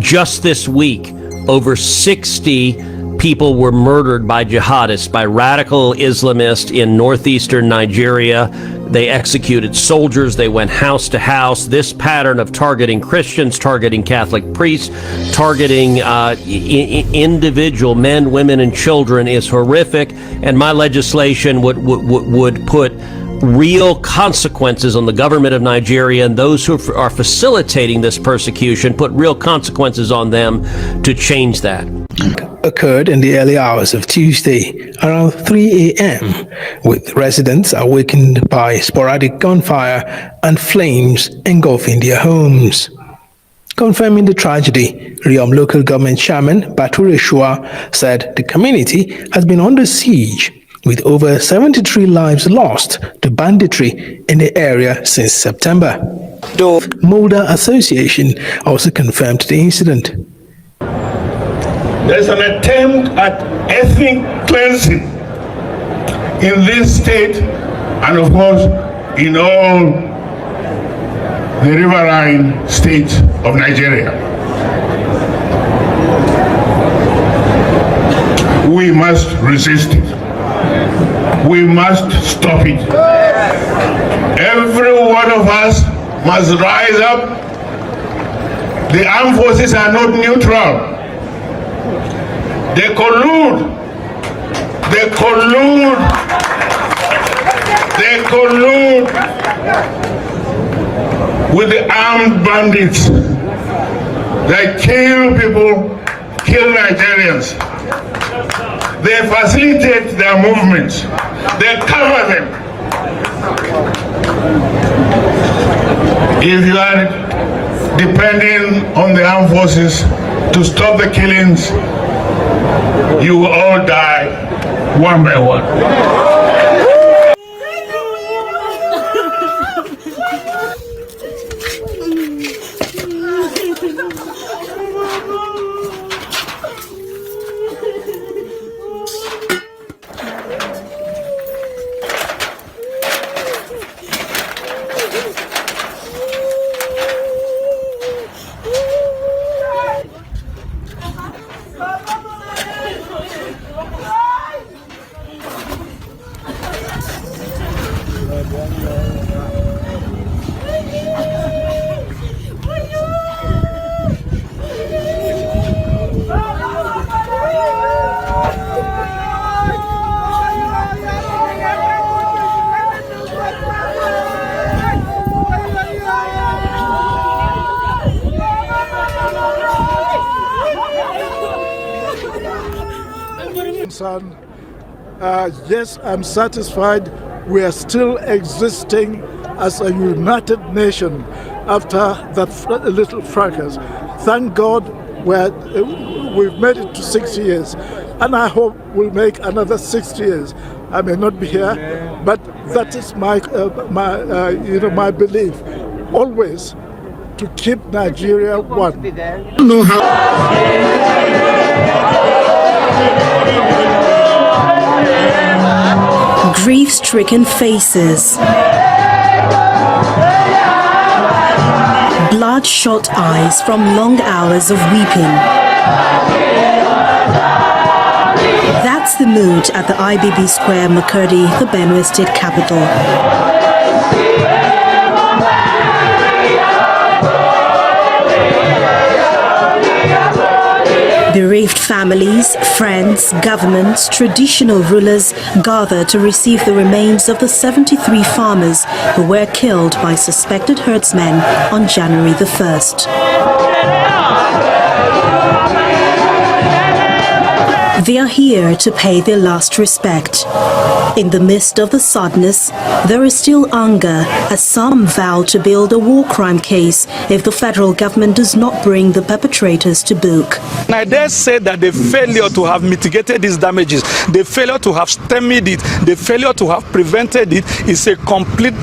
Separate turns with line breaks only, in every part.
Just this week, over 60 people were murdered by jihadists, by radical Islamists in northeastern Nigeria. They executed soldiers. They went house to house. This pattern of targeting Christians, targeting Catholic priests, targeting individual men, women, and children is horrific. And my legislation would put real consequences on the government of Nigeria and those who are facilitating this persecution, put real consequences on them to change that.
Occurred in the early hours of Tuesday around 3 a.m. with residents awakened by sporadic gunfire and flames engulfing their homes. Confirming the tragedy, Riom local government chairman Bature Shua said the community has been under siege with over 73 lives lost to banditry in the area since September. The Mulder Association also confirmed the incident.
There's an attempt at ethnic cleansing in this state and of course in all the riverine states of Nigeria. We must resist it. We must stop it. Every one of us must rise up. The armed forces are not neutral. They collude. They collude. They collude with the armed bandits. They kill people, kill Nigerians. They facilitate their movements. They cover them. If you are depending on the armed forces to stop the killings, you will all die one by one.
Yes, I'm satisfied we are still existing as a united nation after that little fracas. Thank God we've made it to 6 years, and I hope we'll make another 6 years. I may not be here, but that is my belief, always to keep Nigeria one.
Grief-stricken faces, bloodshot eyes from long hours of weeping. That's the mood at the IBB Square, Makurdi, the Benue State capital. Bereaved families, friends, governments, traditional rulers gather to receive the remains of the 73 farmers who were killed by suspected herdsmen on January the 1st. They are here to pay their last respect. In the midst of the sadness, there is still anger as some vow to build a war crime case if the federal government does not bring the perpetrators to book.
I dare say that the failure to have mitigated these damages, the failure to have stemmed it, the failure to have prevented it is a complete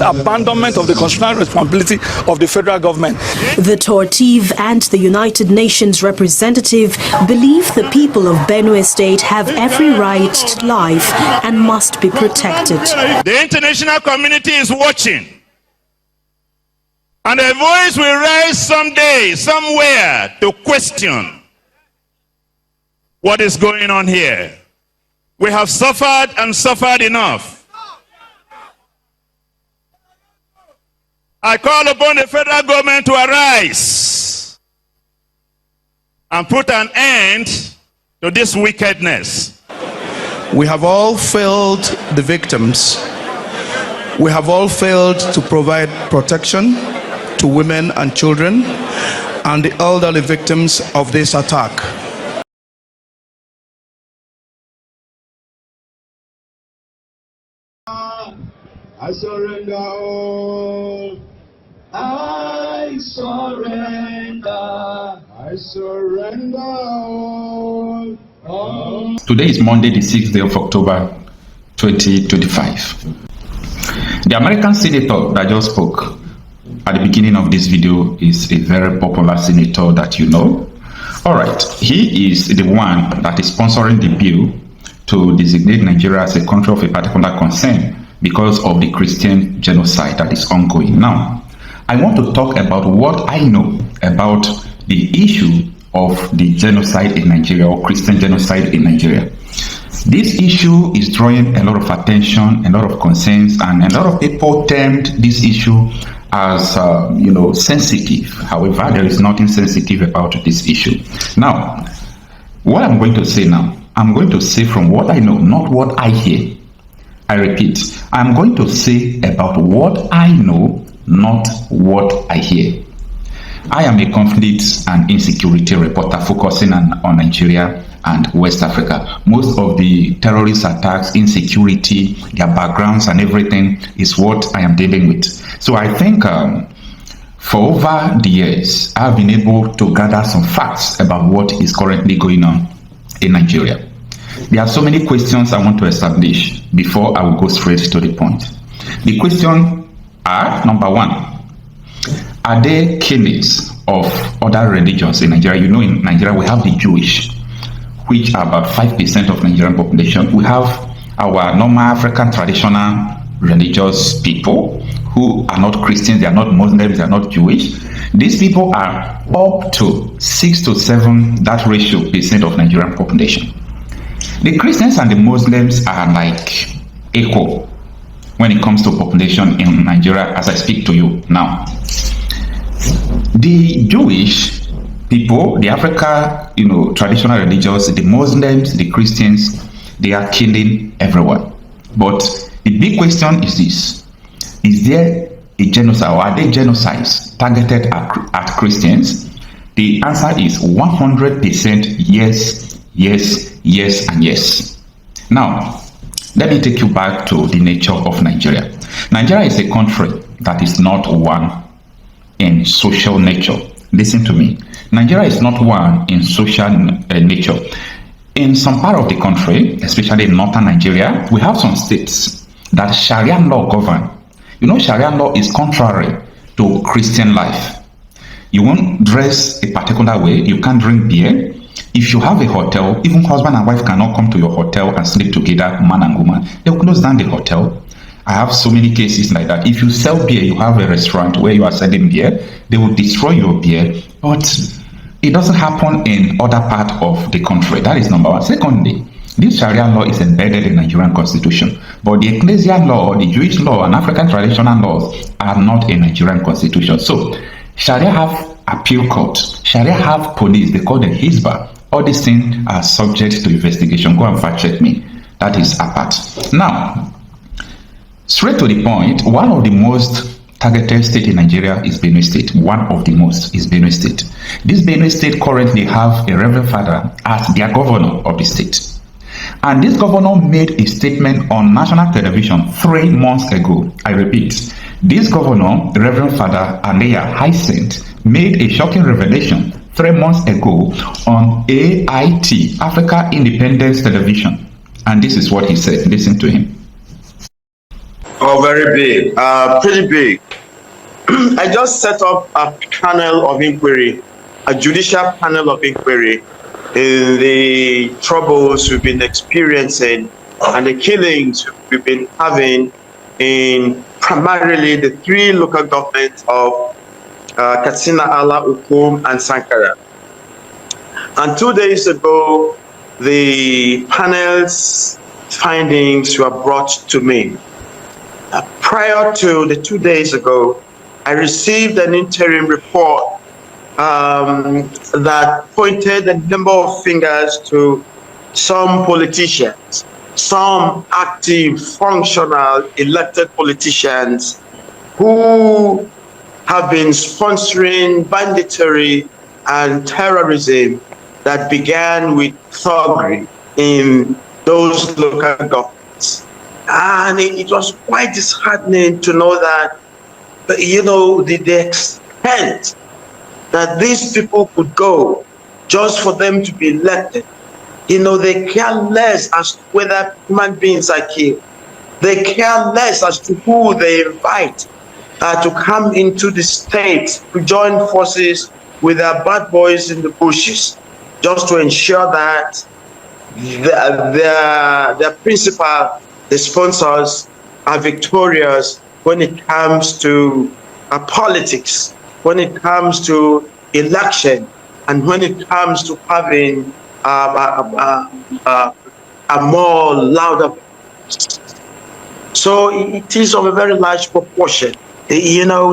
abandonment of the constitutional responsibility of the federal government.
The Tortiv and the United Nations representative believe the people of Benue State have every right to life and must be protected.
The international community is watching.
And a voice will rise someday, somewhere, to question what is going on here. We have suffered and suffered enough. I call upon the federal government to arise and put an end to this wickedness.
We have all failed the victims. We have all failed to provide protection to women and children and the elderly victims of this attack.
I surrender all. I surrender. I surrender all.
Today is Monday, the 6th day of October, 2025. The American senator that just spoke at the beginning of this video is a very popular senator that you know. All right, he is the one that is sponsoring the bill to designate Nigeria as a country of a particular concern because of the Christian genocide that is ongoing. Now, I want to talk about what I know about the issue of the genocide in Nigeria, or Christian genocide in Nigeria. This issue is drawing a lot of attention, a lot of concerns, and a lot of people termed this issue as sensitive. However, there is nothing sensitive about this issue. Now, what I'm going to say now, I'm going to say from what I know, not what I hear. I repeat, I'm going to say about what I know, not what I hear. I am a conflict and insecurity reporter focusing on Nigeria and West Africa. Most of the terrorist attacks, insecurity, their backgrounds and everything is what I am dealing with. So I think for over the years, I've been able to gather some facts about what is currently going on in Nigeria. There are so many questions I want to establish before I will go straight to the point. The questions are, number one, are there killings of other religions in Nigeria? You know, in Nigeria we have the Jewish, which are about 5% of Nigerian population. We have our normal African traditional religious people who are not Christians, they are not Muslims, they are not Jewish. These people are up to 6 to 7, that ratio, percent of Nigerian population. The Christians and the Muslims are like equal when it comes to population in Nigeria as I speak to you now. The Jewish people, the Africa, traditional religions, the Muslims, the Christians, they are killing everyone. But the big question is this: is there a genocide, or are there genocides targeted at Christians? The answer is 100% yes, yes, yes, and yes. Now, let me take you back to the nature of Nigeria. Nigeria is a country that is not one in social nature. Listen to me. Nigeria is not one in social nature. In some part of the country, especially in northern Nigeria, we have some states that Sharia law govern. You know, Sharia law is contrary to Christian life. You won't dress a particular way, you can't drink beer. If you have a hotel, even husband and wife cannot come to your hotel and sleep together, man and woman. They'll close down the hotel. I have so many cases like that. If you sell beer, you have a restaurant where you are selling beer, they will destroy your beer. But it doesn't happen in other parts of the country. That is number one. Secondly, this Sharia law is embedded in the Nigerian constitution. But the ecclesial law, the Jewish law, and African traditional laws are not in Nigerian constitution. So Sharia have appeal court. Sharia have police. They call them Hizbah. All these things are subject to investigation. Go and fact check me. That is apart. Now, straight to the point, one of the most targeted state in Nigeria is Benue State. One of the most is Benue State. This Benue State currently have a Reverend Father as their governor of the state. And this governor made a statement on national television 3 months ago. I repeat, this governor, Reverend Father Aneya Hyacinth, made a shocking revelation 3 months ago on AIT, Africa Independence Television. And this is what he said. Listen to him.
Oh, very big, pretty big. I just set up a panel of inquiry, a judicial panel of inquiry in the troubles we've been experiencing and the killings we've been having in primarily the 3 local governments of Katsina, Ala, Ukum, and Sankara. And 2 days ago, the panel's findings were brought to me. Prior to the 2 days ago, I received an interim report that pointed a number of fingers to some politicians, some active, functional, elected politicians who have been sponsoring banditry and terrorism that began with thuggery in those local governments. And it was quite disheartening to know that, the extent that these people could go just for them to be elected. They care less as to whether human beings are killed. They care less as to who they invite to come into the state to join forces with their bad boys in the bushes, just to ensure that their principal, the sponsors, are victorious when it comes to politics, when it comes to election, and when it comes to having a more louder voice. So it is of a very large proportion.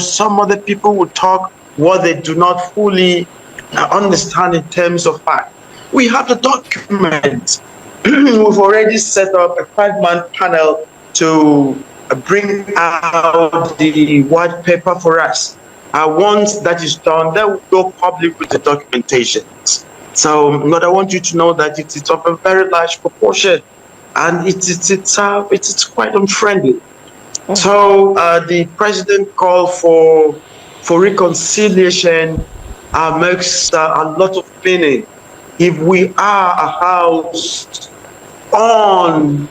Some other people would talk what they do not fully understand in terms of fact. We have the document. We've already set up a 5-man panel to bring out the white paper for us. Once that is done, then we'll go public with the documentation. So, but I want you to know that it is of a very large proportion, and it's quite unfriendly. So the president called for reconciliation makes a lot of meaning. If we are a house ununited,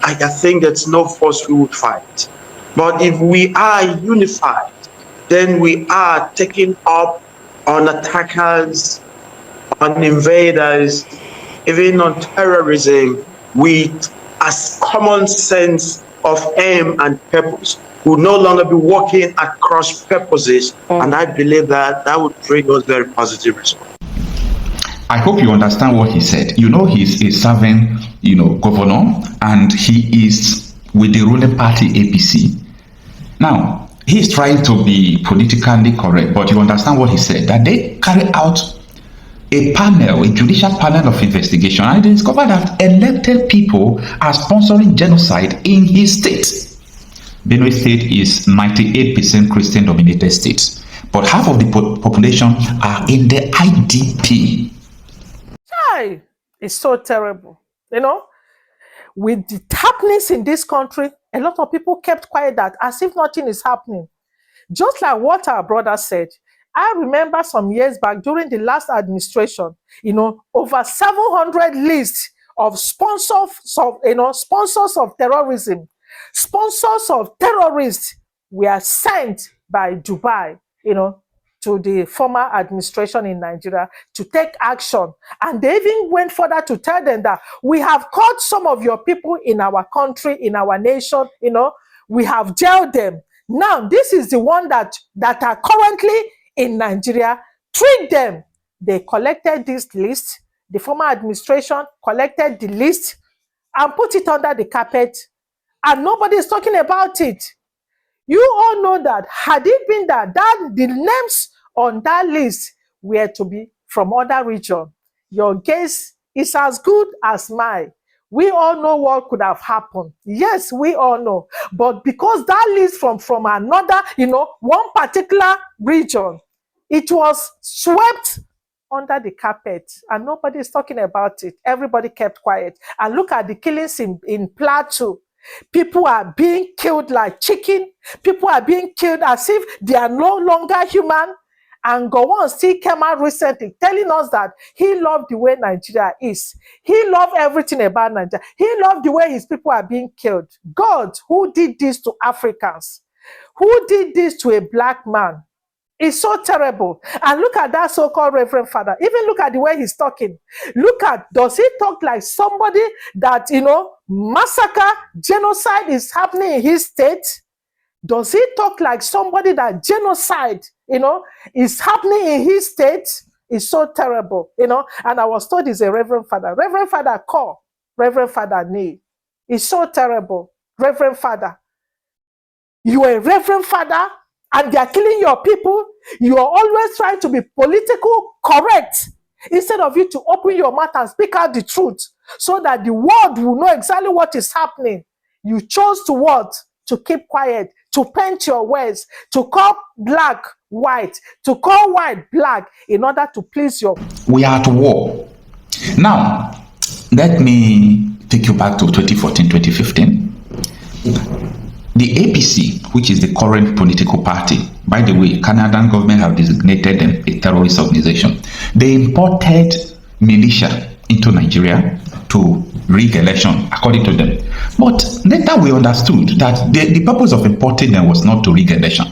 I think that's no force we would fight. But if we are unified, then we are taking up on attackers, on invaders, even on terrorism with as common sense of aim and purpose. We will no longer be working at cross purposes, and I believe that would bring us very positive results.
I hope you understand what he said. He's a serving, governor, and he is with the ruling party APC. Now, he's trying to be politically correct, but you understand what he said, that they carry out a judicial panel of investigation, and they discovered that elected people are sponsoring genocide in his state. Benue State is 98% Christian-dominated state, but half of the population are in the IDP.
It's so terrible. With the happenings in this country, a lot of people kept quiet, that as if nothing is happening. Just like what our brother said, I remember some years back during the last administration, over 700 lists of sponsors of terrorism, sponsors of terrorists were sent by Dubai, to the former administration in Nigeria to take action. And they even went further to tell them that we have caught some of your people in our country, in our nation, we have jailed them. Now, this is the one that are currently in Nigeria. Treat them. They collected this list. The former administration collected the list and put it under the carpet, and nobody is talking about it. You all know that had it been that the names on that list were to be from other regions, your guess is as good as mine. We all know what could have happened. Yes, we all know. But because that list from another, one particular region, it was swept under the carpet and nobody is talking about it. Everybody kept quiet. And look at the killings in Plateau. People are being killed like chicken. People are being killed as if they are no longer human. And Gowon still came out recently telling us that he loved the way Nigeria is. He loved everything about Nigeria. He loved the way his people are being killed. God, who did this to Africans? Who did this to a black man? It's so terrible. And look at that so-called Reverend Father. Even look at the way he's talking. Does he talk like somebody that, massacre, genocide is happening in his state? Does he talk like somebody that genocide, is happening in his state? It's so terrible, And I was told he's a Reverend Father. Reverend Father call, Reverend Father knee. It's so terrible. Reverend Father. You are a Reverend Father and they are killing your people. You are always trying to be political correct instead of you to open your mouth and speak out the truth so that the world will know exactly what is happening. You chose to what? To keep quiet, to paint your words, to call black white, to call white black in order to please your...
We are at war. Now, let me take you back to 2014, 2015. The APC, which is the current political party, by the way, Canadian government have designated them a terrorist organization. They imported militia into Nigeria to rig election, according to them. But later we understood that the purpose of importing them was not to rig election.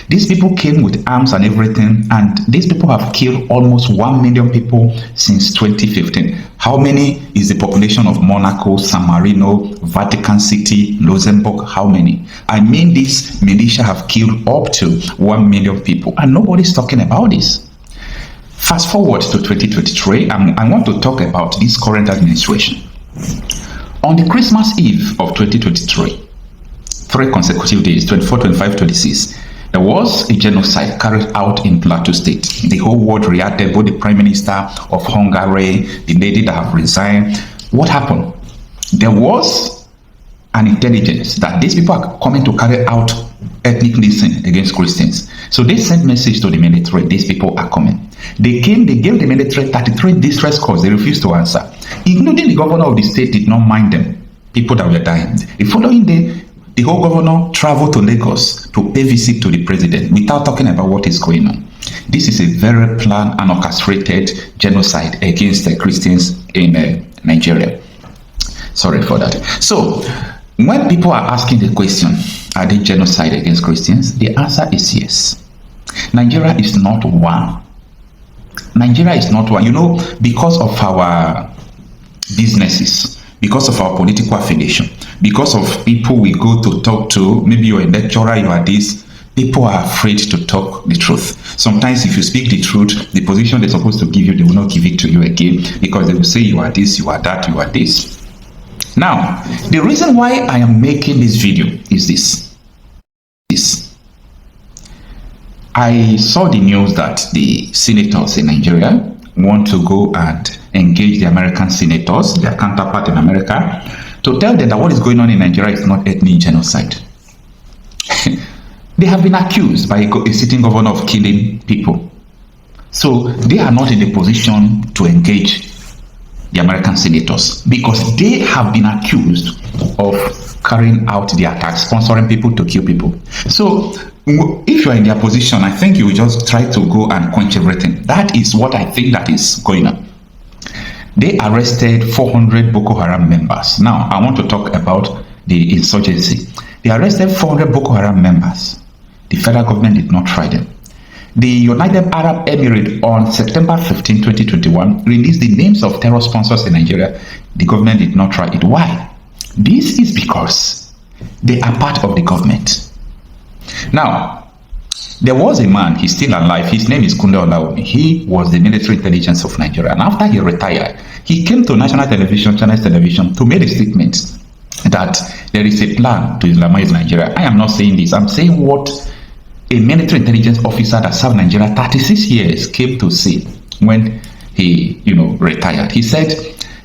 These people came with arms and everything, and these people have killed almost 1 million people since 2015. How many is the population of Monaco, San Marino, Vatican City, Luxembourg? How many? I mean, these militia have killed up to 1 million people, and nobody's talking about this. Fast forward to 2023, and I want to talk about this current administration. On the Christmas Eve of 2023, 3 consecutive days, 24, 25, 26, there was a genocide carried out in Plateau State. The whole world reacted, both the Prime Minister of Hungary, the lady that have resigned. What happened? There was an intelligence that these people are coming to carry out ethnic cleansing against Christians. So they sent message to the military, these people are coming. They came, they gave the military 33 distress calls, they refused to answer. Including the governor of the state did not mind them, people that were dying. The following day, the whole governor traveled to Lagos to pay visit to the president without talking about what is going on. This is a very planned and orchestrated genocide against the Christians in Nigeria. Sorry for that. So, when people are asking the question, are they genocide against Christians? The answer is yes. Nigeria is not one. Nigeria is not one. Because of our businesses, because of our political affiliation, because of people we go to talk to, maybe you're a lecturer, you are this, people are afraid to talk the truth. Sometimes if you speak the truth, the position they're supposed to give you, they will not give it to you again, because they will say you are this, you are that, you are this. Now, the reason why I am making this video is this. I saw the news that the senators in Nigeria want to go and engage the American senators, their counterpart in America, to tell them that what is going on in Nigeria is not ethnic genocide. They have been accused by a sitting governor of killing people. So they are not in a position to engage the American senators because they have been accused of carrying out the attacks, sponsoring people to kill people. So if you are in their position, I think you will just try to go and quench everything. That is what I think that is going on. They arrested 400 Boko Haram members. Now, I want to talk about the insurgency. They arrested 400 Boko Haram members. The federal government did not try them. The United Arab Emirates on September 15, 2021 released the names of terror sponsors in Nigeria. The government did not try it. Why? This is because they are part of the government. Now, there was a man, he's still alive, his name is Kunle Olaomi. He was the military intelligence of Nigeria, and after he retired, he came to national television, Channels Television, to make a statement that there is a plan to Islamize Nigeria. I am not saying this, I'm saying what a military intelligence officer that served Nigeria 36 years came to say when he, retired. He said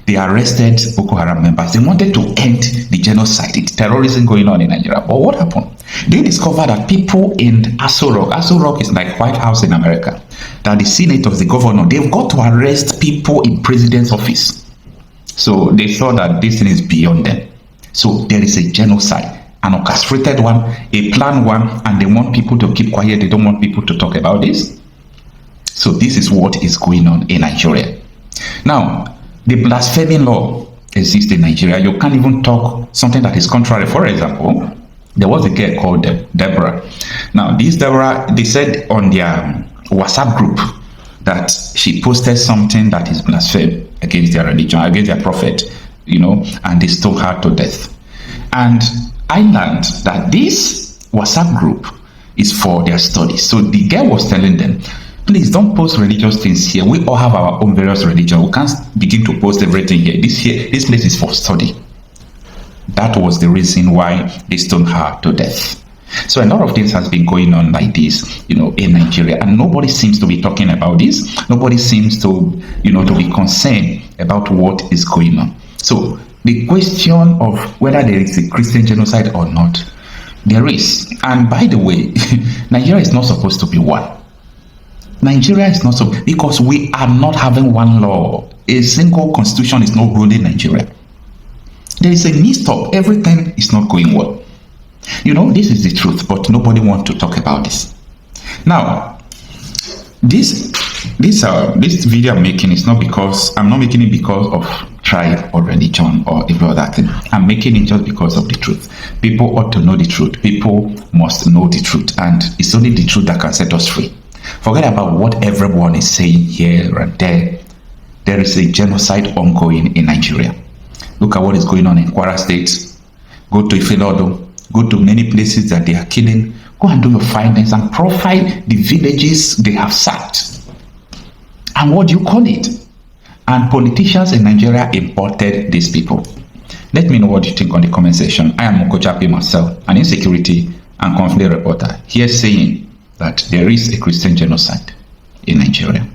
they arrested Boko Haram members. They wanted to end the genocide, the terrorism going on in Nigeria. But what happened? They discovered that people in Aso Rock is like White House in America, that the senators, the governor, they've got to arrest people in president's office. So they thought that this thing is beyond them. So there is a genocide, an orchestrated one, a planned one, and they want people to keep quiet. They don't want people to talk about this. So this is what is going on in Nigeria. Now, the blasphemy law exists in Nigeria. You can't even talk something that is contrary. For example, there was a girl called Deborah. Now, this Deborah, they said on their WhatsApp group that she posted something that is blasphemy against their religion, against their prophet, and they stoned her to death. And I learned that this WhatsApp group is for their studies. So the girl was telling them, please don't post religious things here. We all have our own various religions. We can't begin to post everything here. This place is for study. That was the reason why they stoned her to death. So a lot of things has been going on like this, in Nigeria, and nobody seems to be talking about this. Nobody seems to, to be concerned about what is going on. So the question of whether there is a Christian genocide or not, there is. And by the way, Nigeria is not supposed to be one. Nigeria is not so, because we are not having one law. A single constitution is not ruling Nigeria. There is a mix-up. Everything is not going well. This is the truth, but nobody wants to talk about this. Now, this video I'm making is not because I'm not making it because of tribe or religion or every other thing. I'm making it just because of the truth. People ought to know the truth. People must know the truth, and it's only the truth that can set us free. Forget about what everyone is saying here and there. There is a genocide ongoing in Nigeria. Look at what is going on in Kwara State. Go to Ifelodo. Go to many places that they are killing. Go and do your findings and profile the villages they have sacked. And what do you call it? And politicians in Nigeria imported these people. Let me know what you think on the comment section. I am Okochapi myself, an insecurity and conflict reporter, here saying that there is a Christian genocide in Nigeria.